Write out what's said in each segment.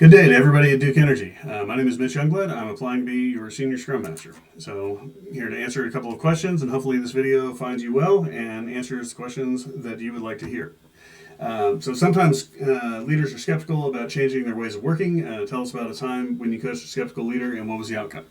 Good day to everybody at Duke Energy. My name is Mitch Youngblood. I'm applying to be your Senior Scrum Master. So here to answer a couple of questions, and hopefully this video finds you well and answers questions that you would like to hear. So sometimes leaders are skeptical about changing their ways of working. Tell us about a time when you coached a skeptical leader and what was the outcome.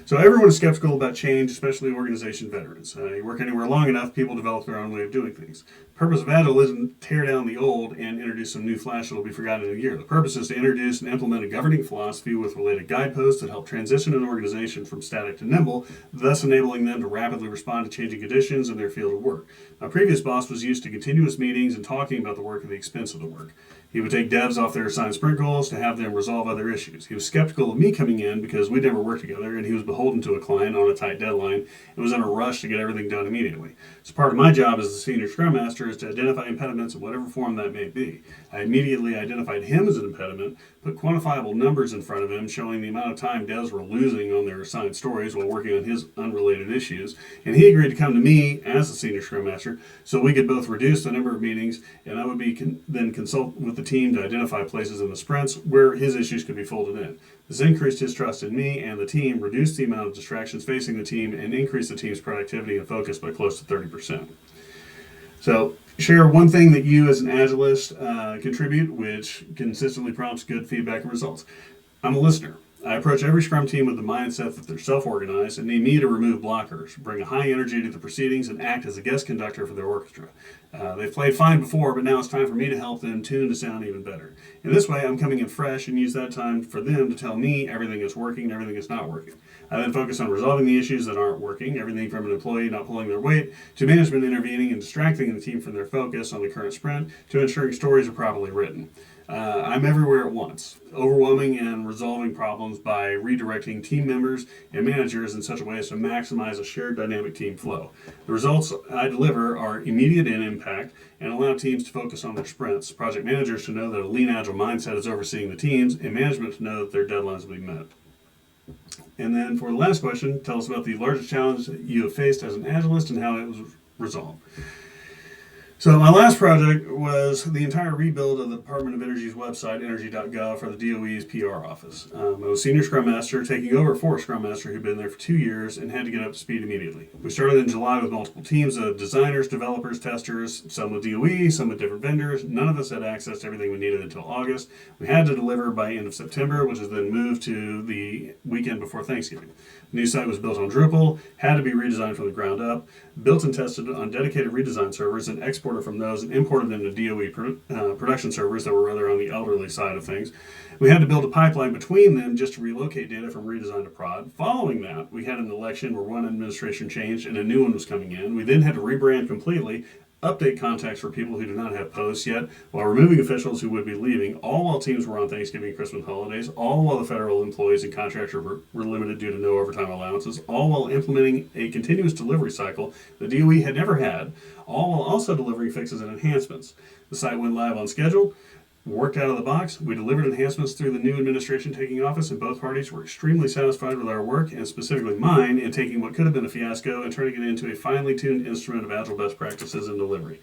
So everyone is skeptical about change, especially organization veterans. You work anywhere long enough, people develop their own way of doing things. The purpose of Agile isn't tear down the old and introduce some new flash that will be forgotten in a year. The purpose is to introduce and implement a governing philosophy with related guideposts that help transition an organization from static to nimble, thus enabling them to rapidly respond to changing conditions in their field of work. My previous boss was used to continuous meetings and talking about the work at the expense of the work. He would take devs off their assigned sprint goals to have them resolve other issues. He was skeptical of me coming in because we'd never worked together, and he was beholden to a client on a tight deadline and was in a rush to get everything done immediately. So part of my job as the Senior Scrum Master is to identify impediments in whatever form that may be. I immediately identified him as an impediment, put quantifiable numbers in front of him showing the amount of time devs were losing on their assigned stories while working on his unrelated issues, and he agreed to come to me as the Senior Scrum Master so we could both reduce the number of meetings, and I would be then consult with the team to identify places in the sprints where his issues could be folded in. This increased his trust in me and the team, reduced the amount of distractions facing the team, and increased the team's productivity and focus by close to 30%. So share one thing that you as an Agilist contribute, which consistently prompts good feedback and results. I'm a listener. I approach every Scrum team with the mindset that they're self-organized and need me to remove blockers, bring a high energy to the proceedings, and act as a guest conductor for their orchestra. They've played fine before, but now it's time for me to help them tune to sound even better. In this way, I'm coming in fresh and use that time for them to tell me everything is working and everything is not working. I then focus on resolving the issues that aren't working, everything from an employee not pulling their weight, to management intervening and distracting the team from their focus on the current sprint, to ensuring stories are properly written. I'm everywhere at once, overwhelming and resolving problems by redirecting team members and managers in such a way as to maximize a shared dynamic team flow. The results I deliver are immediate in impact and allow teams to focus on their sprints, project managers to know that a lean agile mindset is overseeing the teams, and management to know that their deadlines will be met. And then for the last question, tell us about the largest challenge that you have faced as an Agilist and how it was resolved. So my last project was the entire rebuild of the Department of Energy's website, energy.gov, for the DOE's PR office. I was Senior Scrum Master, taking over for a Scrum Master who'd been there for 2 years and had to get up to speed immediately. We started in July with multiple teams of designers, developers, testers, some with DOE, some with different vendors. None of us had access to everything we needed until August. We had to deliver by end of September, which is then moved to the weekend before Thanksgiving. The new site was built on Drupal, had to be redesigned from the ground up, built and tested on dedicated redesign servers, and exported from those and imported them to DOE production servers that were rather on the elderly side of things. We had to build a pipeline between them just to relocate data from redesign to prod. Following that, we had an election where one administration changed and a new one was coming in. We then had to rebrand completely, update contacts for people who do not have posts yet, while removing officials who would be leaving, all while teams were on Thanksgiving and Christmas holidays, all while the federal employees and contractors were limited due to no overtime allowances, all while implementing a continuous delivery cycle the DOE had never had, all while also delivering fixes and enhancements. The site went live on schedule, worked out of the box. We delivered enhancements through the new administration taking office, and both parties were extremely satisfied with our work, and specifically mine, in taking what could have been a fiasco and turning it into a finely tuned instrument of Agile best practices and delivery.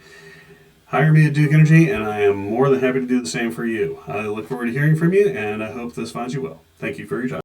Hire me at Duke Energy, and I am more than happy to do the same for you. I look forward to hearing from you, and I hope this finds you well. Thank you for your time.